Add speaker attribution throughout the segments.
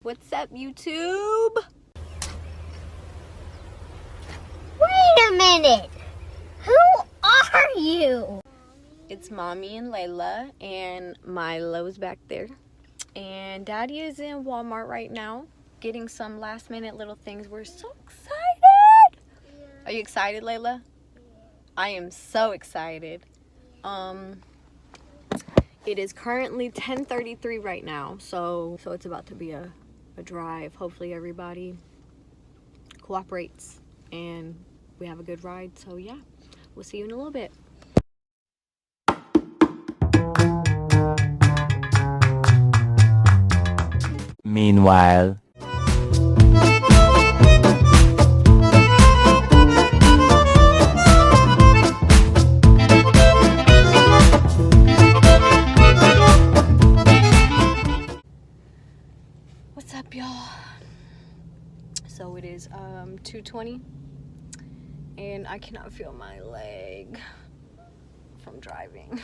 Speaker 1: What's up, YouTube?
Speaker 2: Wait a minute. Who are you?
Speaker 1: It's Mommy and Layla, and Milo's back there. And Daddy is in Walmart right now, getting some last minute little things. We're so excited.
Speaker 2: Yeah.
Speaker 1: Are you excited, Layla? I am so excited. It is currently 10:33 right now, so it's about to be a drive. Hopefully everybody cooperates and we have a good ride. So yeah, we'll see you in a little bit.
Speaker 3: Meanwhile.
Speaker 1: What's up, y'all? So it is 2:20 and I cannot feel my leg from driving.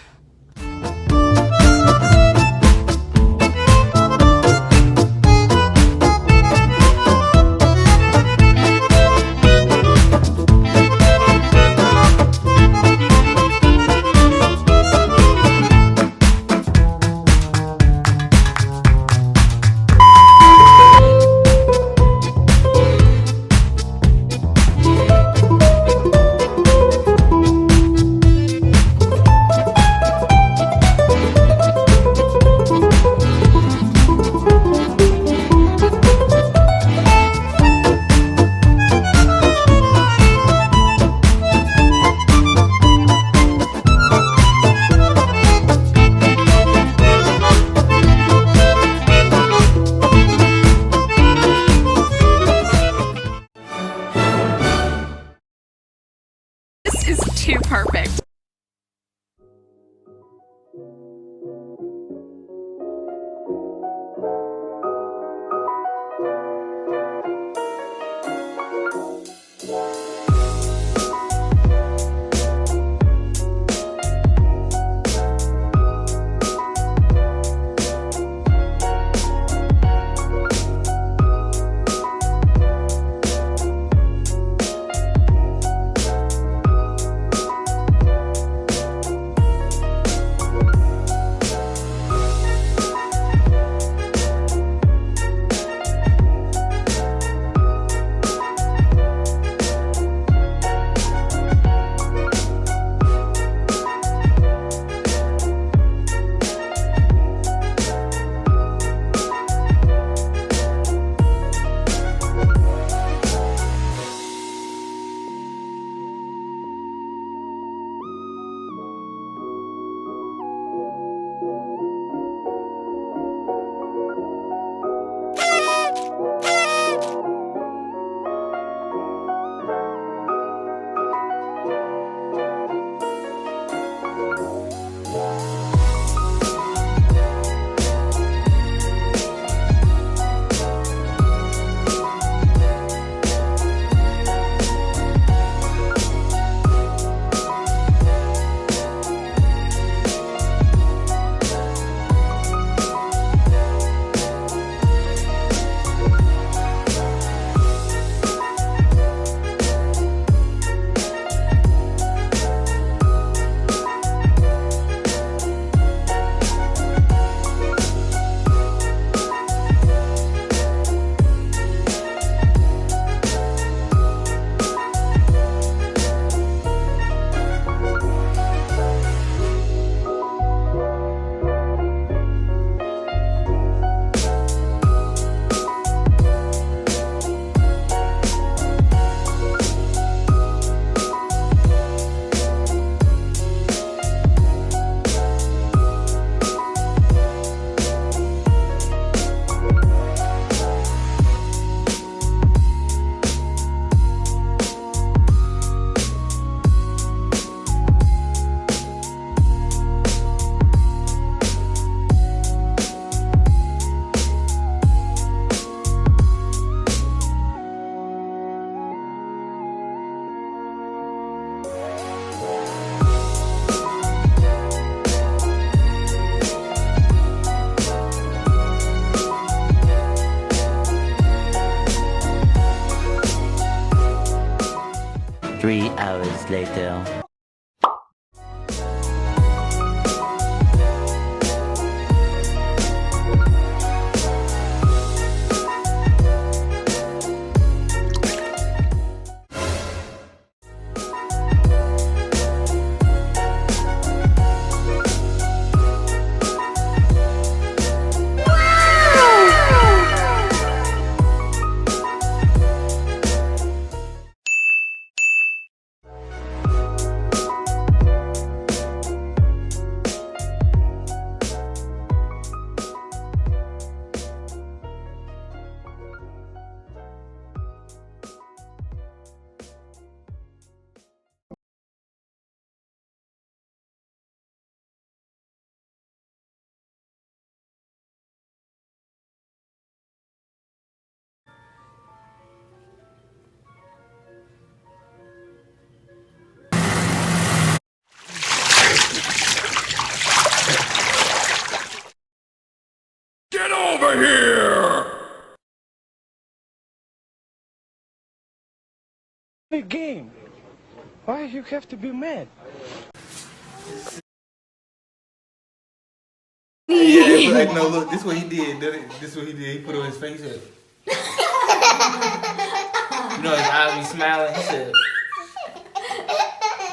Speaker 3: hours later.
Speaker 4: Get over here!
Speaker 5: The game. Why you have to be mad?
Speaker 6: Yeah, like, no, look, this what he did. This what he did. He put on his face. Up. You know, his eyes be smiling. He said,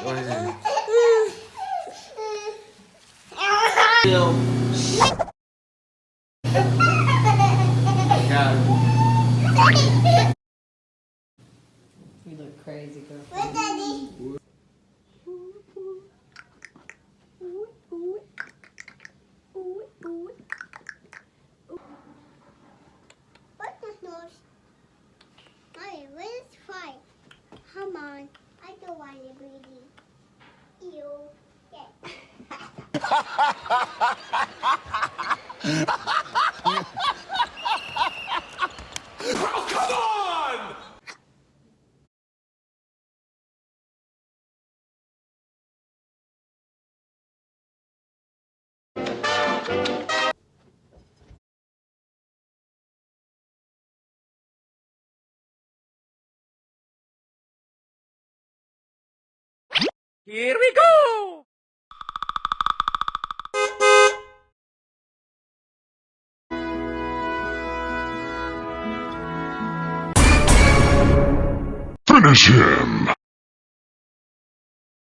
Speaker 6: "What is it?"
Speaker 7: You look crazy, girl.
Speaker 2: What, Daddy? What the nose? Mommy, where's fight? Come on. I don't want to breathe. Ew.
Speaker 4: Oh, come on! Here we go! Finish him!